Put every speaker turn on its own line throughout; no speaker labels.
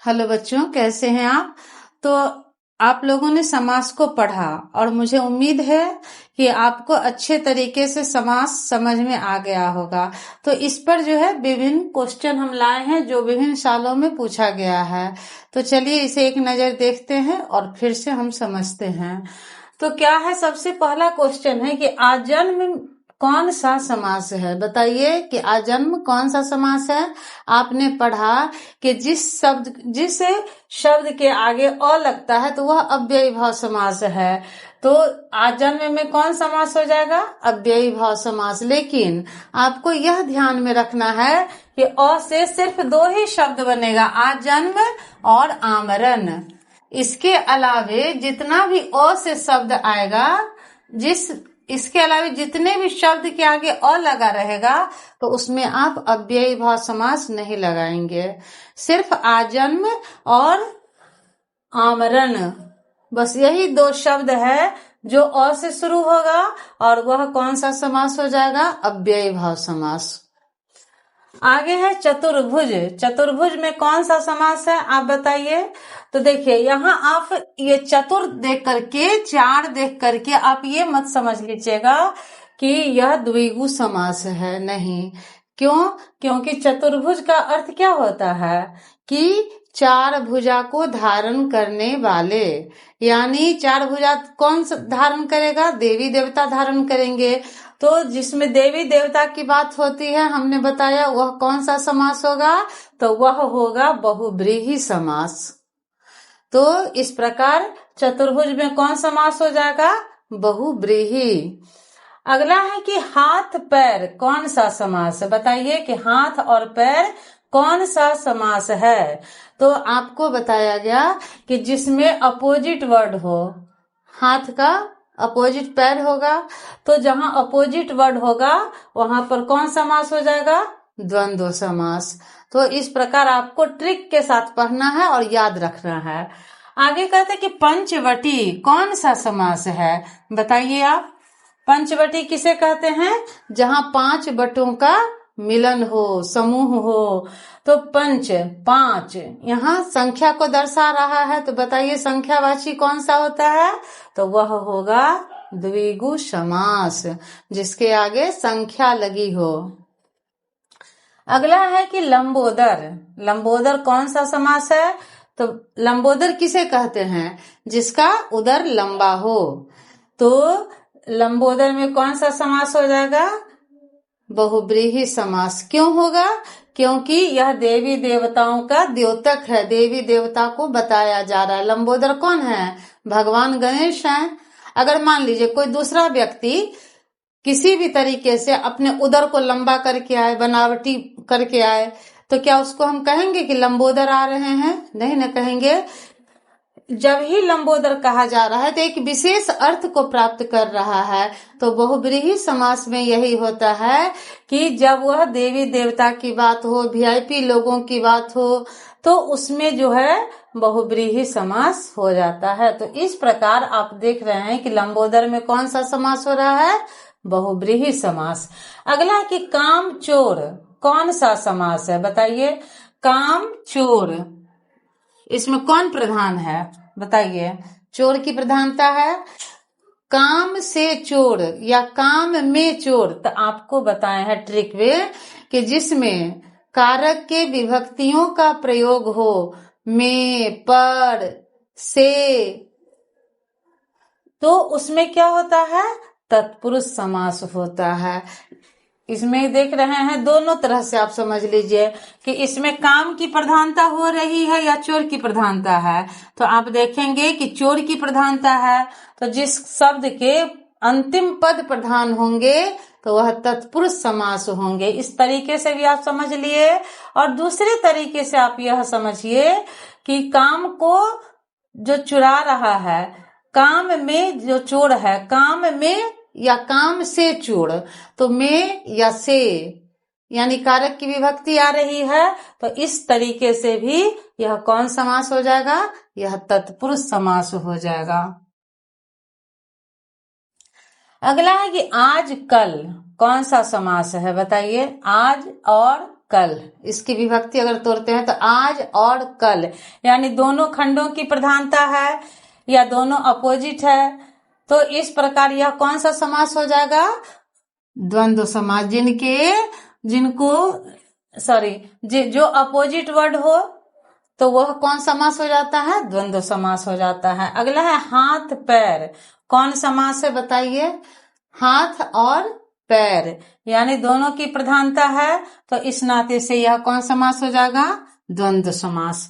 Hello बच्चों, कैसे हैं आप? तो आप लोगों ने समास को पढ़ा और मुझे उम्मीद है कि आपको अच्छे तरीके से समास समझ में आ गया होगा। तो इस पर जो है विभिन्न क्वेश्चन हम लाए हैं जो विभिन्न सालों में पूछा गया है। तो चलिए इसे एक नजर देखते हैं और फिर से हम समझते हैं। तो क्या है, सबसे पहला क्वेश्चन है कि आजन्म कौन सा समास है? बताइए कि आजन्म कौन सा समास है। आपने पढ़ा कि जिस शब्द के आगे अ लगता है तो वह अव्ययी भाव समास है। तो आजन्म में कौन समास हो जाएगा? अव्ययी भाव समास। लेकिन आपको यह ध्यान में रखना है कि अ से सिर्फ दो ही शब्द बनेगा, आजन्म और आमरण। इसके अलावे जितना भी अ से शब्द आएगा, इसके अलावे जितने भी शब्द के आगे अ लगा रहेगा तो उसमें आप अव्ययी भाव समास नहीं लगाएंगे। सिर्फ आजन्म और आमरण, बस यही दो शब्द है जो अ से शुरू होगा और वह कौन सा समास हो जाएगा? अव्ययी भाव समास। आगे है चतुर्भुज। चतुर्भुज में कौन सा समास है आप बताइए। तो देखिए यहाँ आप ये चतुर देख करके, चार देख करके आप ये मत समझ लीजिएगा कि यह द्विगु समास है, नहीं। क्यों? क्योंकि चतुर्भुज का अर्थ क्या होता है कि चार भुजा को धारण करने वाले, यानी चार भुजा कौन धारण करेगा? देवी देवता धारण करेंगे। तो जिसमें देवी देवता की बात होती है, हमने बताया वह कौन सा समास होगा? तो वह होगा बहुब्रीहि समास। तो इस प्रकार चतुर्भुज में कौन समास हो जाएगा? बहुब्रीहि। अगला है कि हाथ पैर कौन सा समास है? बताइए कि हाथ और पैर कौन सा समास है। तो आपको बताया गया कि जिसमें अपोजिट वर्ड हो, हाथ का अपोजिट पैर होगा, तो जहां अपोजिट वर्ड होगा वहां पर कौन समास हो जाएगा? द्वंद्व समास। तो इस प्रकार आपको ट्रिक के साथ पढ़ना है और याद रखना है। आगे कहते हैं कि पंचवटी कौन सा समास है? बताइए आप। पंचवटी किसे कहते हैं? जहां पांच बटों का मिलन हो, समूह हो। तो पंच पांच यहाँ संख्या को दर्शा रहा है, तो बताइए संख्यावाची कौन सा होता है? तो वह होगा द्विगु समास, जिसके आगे संख्या लगी हो। अगला है कि लंबोदर। लंबोदर कौन सा समास है? तो लंबोदर किसे कहते हैं? जिसका उदर लंबा हो। तो लंबोदर में कौन सा समास हो जाएगा? बहुब्रीहि समास। क्यों होगा? क्योंकि यह देवी देवताओं का द्योतक है, देवी देवता को बताया जा रहा है। लंबोदर कौन है? भगवान गणेश हैं। अगर मान लीजिए कोई दूसरा व्यक्ति किसी भी तरीके से अपने उदर को लंबा करके आए, बनावटी करके आए, तो क्या उसको हम कहेंगे कि लंबोदर आ रहे हैं? नहीं न कहेंगे। जब ही लंबोदर कहा जा रहा है तो एक विशेष अर्थ को प्राप्त कर रहा है। तो बहुब्रीहि समास में यही होता है कि जब वह देवी देवता की बात हो, वीआईपी लोगों की बात हो, तो उसमें जो है बहुब्रीहि समास हो जाता है। तो इस प्रकार आप देख रहे हैं कि लंबोदर में कौन सा समास हो रहा है? बहुब्रीहि समास। अगला है कि काम चोर कौन सा समास है? बताइए। काम चोर, इसमें कौन प्रधान है? बताइए। चोर की प्रधानता है। काम से चोर या काम में चोर, तो आपको बताए हैं ट्रिक वे कि जिसमें कारक के विभक्तियों का प्रयोग हो, में, पर, से, तो उसमें क्या होता है? तत्पुरुष समास होता है। इसमें देख रहे हैं दोनों तरह से आप समझ लीजिए कि इसमें काम की प्रधानता हो रही है या चोर की प्रधानता है। तो आप देखेंगे कि चोर की प्रधानता है, तो जिस शब्द के अंतिम पद प्रधान होंगे तो वह तत्पुरुष समास होंगे। इस तरीके से भी आप समझ लिए। और दूसरे तरीके से आप यह समझिए कि काम को जो चुरा रहा है, काम में जो चोर है, काम में या काम से चोर, तो में या से यानी कारक की विभक्ति आ रही है, तो इस तरीके से भी यह कौन समास हो जाएगा? यह तत्पुरुष समास हो जाएगा। अगला है कि आज कल कौन सा समास है? बताइए। आज और कल, इसकी विभक्ति अगर तोड़ते हैं तो आज और कल, यानी दोनों खंडों की प्रधानता है या दोनों अपोजिट है, तो इस प्रकार यह कौन सा समास हो जाएगा? द्वंद्व समास। जो अपोजिट वर्ड हो तो वह कौन समास हो जाता है? द्वंद्व समास हो जाता है। अगला है हाथ पैर, कौन समास है बताइए? हाथ और पैर, यानी दोनों की प्रधानता है, तो इस नाते से यह कौन समास हो जाएगा? द्वंद्व समास।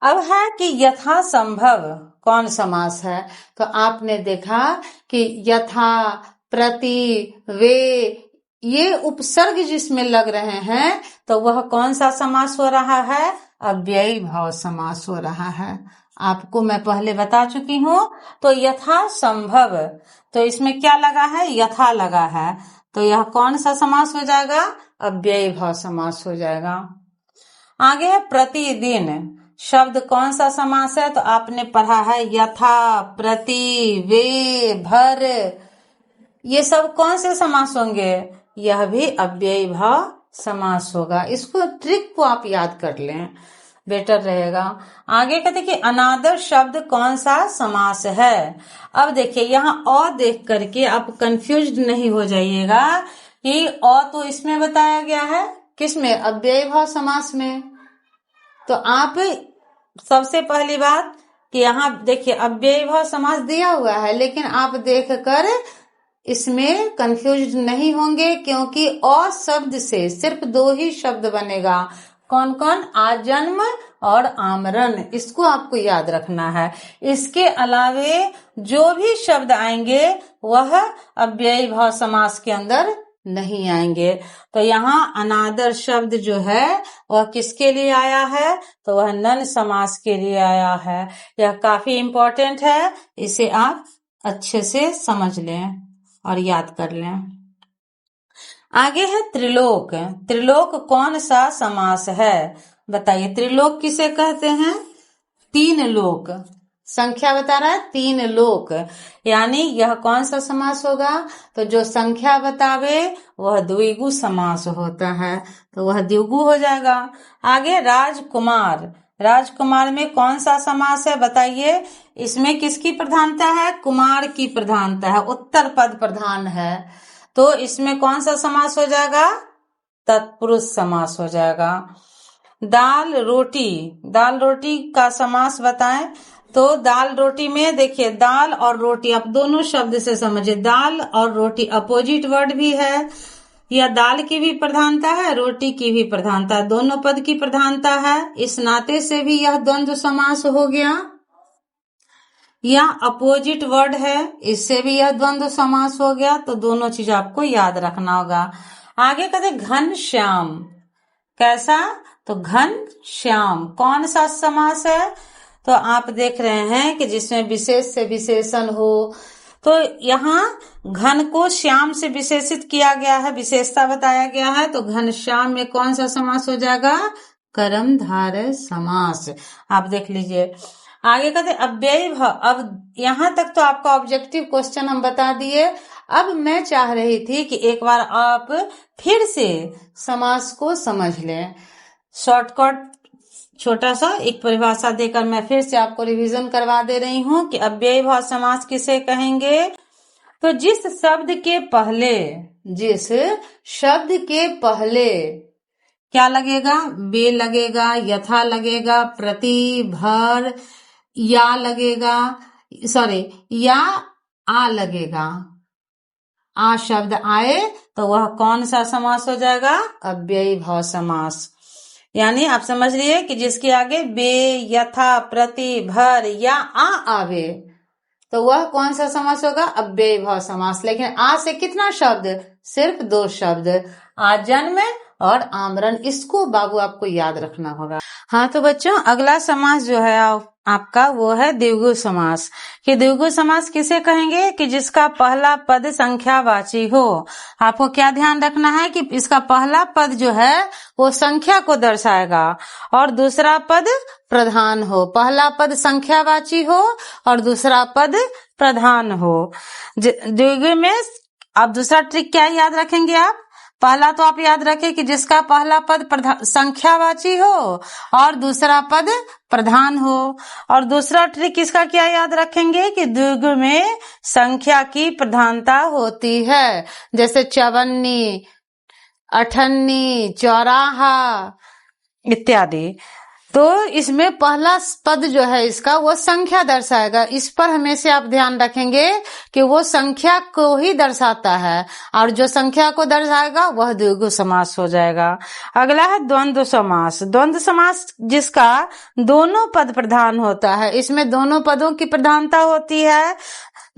अब है कि यथा संभव कौन समास है? तो आपने देखा कि यथा, प्रति, वे, ये उपसर्ग जिसमें लग रहे हैं तो वह कौन सा समास हो रहा है? अव्ययी भाव समास हो रहा है। आपको मैं पहले बता चुकी हूँ। तो यथा संभव, तो इसमें क्या लगा है? यथा लगा है, तो यह कौन सा समास हो जाएगा? अव्ययी भाव समास हो जाएगा। आगे है प्रतिदिन, शब्द कौन सा समास है? तो आपने पढ़ा है यथा, प्रति, वे, भर, ये सब कौन से समास होंगे? यह भी अव्ययी भाव समास होगा। इसको ट्रिक को आप याद कर लें, बेटर रहेगा। आगे कहते कि अनादर शब्द कौन सा समास है? अब देखिए यहाँ अ देख करके आप कंफ्यूज नहीं हो जाइएगा कि अ तो इसमें बताया गया है, किसमें? अव्ययी भाव समास में। तो आप सबसे पहली बात कि यहाँ देखिए अव्ययी भाव समास दिया हुआ है, लेकिन आप देखकर इसमें कंफ्यूज नहीं होंगे, क्योंकि अ शब्द से सिर्फ दो ही शब्द बनेगा। कौन कौन? आजन्म और आमरण, इसको आपको याद रखना है। इसके अलावे जो भी शब्द आएंगे वह अव्ययी भाव समास के अंदर नहीं आएंगे। तो यहाँ अनादर शब्द जो है वह किसके लिए आया है? तो वह नन समास के लिए आया है। यह काफी इम्पोर्टेंट है, इसे आप अच्छे से समझ लें और याद कर लें। आगे है त्रिलोक। त्रिलोक कौन सा समास है? बताइए, त्रिलोक किसे कहते हैं? तीन लोक, संख्या बता रहा है, तीन लोक, यानी यह कौन सा समास होगा? तो जो संख्या बतावे वह द्विगु समास होता है, तो वह द्विगु हो जाएगा। आगे राजकुमार, राजकुमार में कौन सा समास है बताइए? इसमें किसकी प्रधानता है? कुमार की प्रधानता है, उत्तर पद प्रधान है, तो इसमें कौन सा समास हो जाएगा? तत्पुरुष समास हो जाएगा। दाल रोटी, दाल रोटी का समास बताएं। तो दाल रोटी में देखिए दाल और रोटी, आप दोनों शब्द से समझिए, दाल और रोटी अपोजिट वर्ड भी है, या दाल की भी प्रधानता है, रोटी की भी प्रधानता है, दोनों पद की प्रधानता है, इस नाते से भी यह द्वंद्व समास हो गया। या अपोजिट वर्ड है, इससे भी यह द्वंद्व समास हो गया। तो दोनों चीज आपको याद रखना होगा। आगे कहते घन श्याम, कैसा? तो घन श्याम कौन सा समास है? तो आप देख रहे हैं कि जिसमें विशेष से विशेषण हो, तो यहाँ घन को श्याम से विशेषित किया गया है, विशेषता बताया गया है, तो घन श्याम में कौन सा समास हो जाएगा? कर्मधारय समास। आप देख लीजिए। आगे कहते अव्ययी भाव। अब यहाँ तक तो आपका ऑब्जेक्टिव क्वेश्चन हम बता दिए। अब मैं चाह रही थी कि एक बार आप फिर से समास को समझ लें। शॉर्टकट छोटा सा एक परिभाषा देकर मैं फिर से आपको रिवीजन करवा दे रही हूँ कि अव्ययी भाव समास किसे कहेंगे? तो जिस शब्द के पहले क्या लगेगा? बे लगेगा, यथा लगेगा, प्रति, भर, या लगेगा, या आ लगेगा, आ शब्द आए तो वह कौन सा समास हो जाएगा? अव्ययी भाव समास। यानी आप समझ लिए कि जिसके आगे बे, यथा, प्रति, भर या आ आवे तो वह कौन सा समास होगा? अव्ययी भाव समास। लेकिन आ से कितना शब्द? सिर्फ दो शब्द, आजन्म और आमरण। इसको बाबू आपको याद रखना होगा। हाँ तो बच्चों, अगला समास जो है आपका वो है द्विगु समास। कि द्विगु समास किसे कहेंगे? कि जिसका पहला पद संख्यावाची हो। आपको क्या ध्यान रखना है कि इसका पहला पद जो है वो संख्या को दर्शाएगा और दूसरा पद प्रधान हो। पहला पद संख्यावाची हो और दूसरा पद प्रधान हो। द्विगु में अब दूसरा ट्रिक क्या याद रखेंगे आप? पहला तो आप याद रखें कि जिसका पहला पद संख्यावाची हो और दूसरा पद प्रधान हो। और दूसरा ट्रिक इसका क्या याद रखेंगे कि द्विगु में संख्या की प्रधानता होती है, जैसे चवन्नी, अठन्नी, चौराहा इत्यादि। तो इसमें पहला पद जो है इसका वो संख्या दर्शाएगा। इस पर हमेशा आप ध्यान रखेंगे कि वो संख्या को ही दर्शाता है, और जो संख्या को दर्शाएगा वह द्विगु समास हो जाएगा। अगला है द्वंद्व समास। द्वंद्व समास जिसका दोनों पद प्रधान होता है, इसमें दोनों पदों की प्रधानता होती है।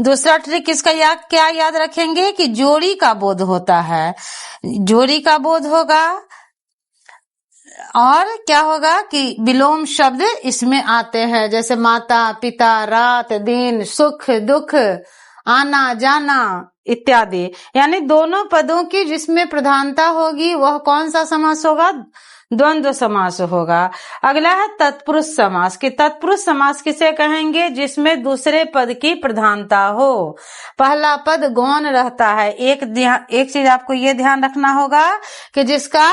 दूसरा ट्रिक इसका क्या याद रखेंगे कि जोड़ी का बोध होता है, जोड़ी का बोध होगा। और क्या होगा कि विलोम शब्द इसमें आते हैं, जैसे माता, पिता, रात, दिन, सुख, दुख, आना जाना इत्यादि। यानी दोनों पदों की जिसमें प्रधानता होगी वह कौन सा समास होगा? द्वंद्व समास होगा। अगला है तत्पुरुष समास। कि तत्पुरुष समास किसे कहेंगे? जिसमें दूसरे पद की प्रधानता हो। पहला पद गौण रहता है। एक चीज आपको ये ध्यान रखना होगा कि जिसका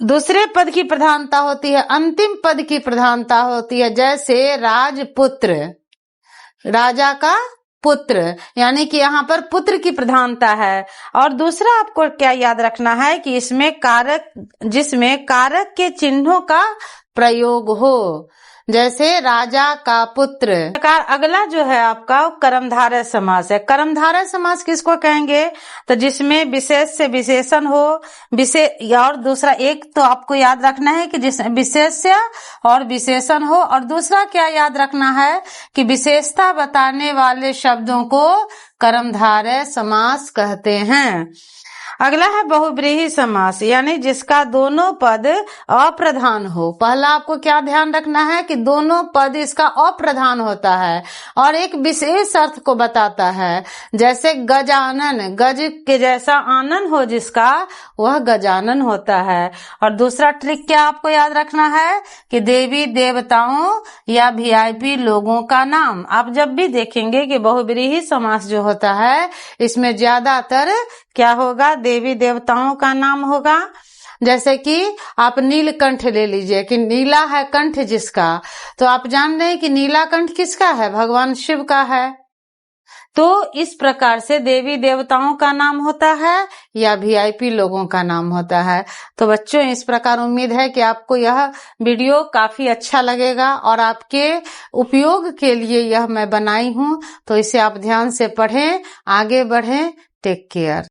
दूसरे पद की प्रधानता होती है, अंतिम पद की प्रधानता होती है। जैसे राजपुत्र, राजा का पुत्र, यानी कि यहाँ पर पुत्र की प्रधानता है। और दूसरा आपको क्या याद रखना है कि इसमें कारक, जिसमें कारक के चिन्हों का प्रयोग हो, जैसे राजा का पुत्र। अगला जो है आपका कर्मधारय समास है। कर्मधारय समास किसको कहेंगे? तो जिसमें विशेष से विशेषण हो, और दूसरा एक तो आपको याद रखना है कि जिसमें विशेष्य और विशेषण हो, और दूसरा क्या याद रखना है कि विशेषता बताने वाले शब्दों को कर्मधारय समास कहते हैं। अगला है बहुव्रीहि समास, यानी जिसका दोनों पद अप्रधान हो। पहला आपको क्या ध्यान रखना है कि दोनों पद इसका अप्रधान होता है और एक विशेष अर्थ को बताता है, जैसे गजानन, गज के जैसा आनन हो जिसका, वह गजानन होता है। और दूसरा ट्रिक क्या आपको याद रखना है कि देवी देवताओं या वीआईपी लोगों का नाम। आप जब भी देखेंगे कि बहुव्रीहि समास जो होता है इसमें ज्यादातर क्या होगा? देवी देवताओं का नाम होगा। जैसे कि आप नीलकंठ ले लीजिए कि नीला है कंठ जिसका, तो आप जान रहे हैं कि नीला कंठ किसका है? भगवान शिव का है। तो इस प्रकार से देवी देवताओं का नाम होता है या वीआईपी लोगों का नाम होता है। तो बच्चों, इस प्रकार उम्मीद है कि आपको यह वीडियो काफी अच्छा लगेगा और आपके उपयोग के लिए यह मैं बनाई हूँ। तो इसे आप ध्यान से पढ़ें, आगे बढ़ें। Take care.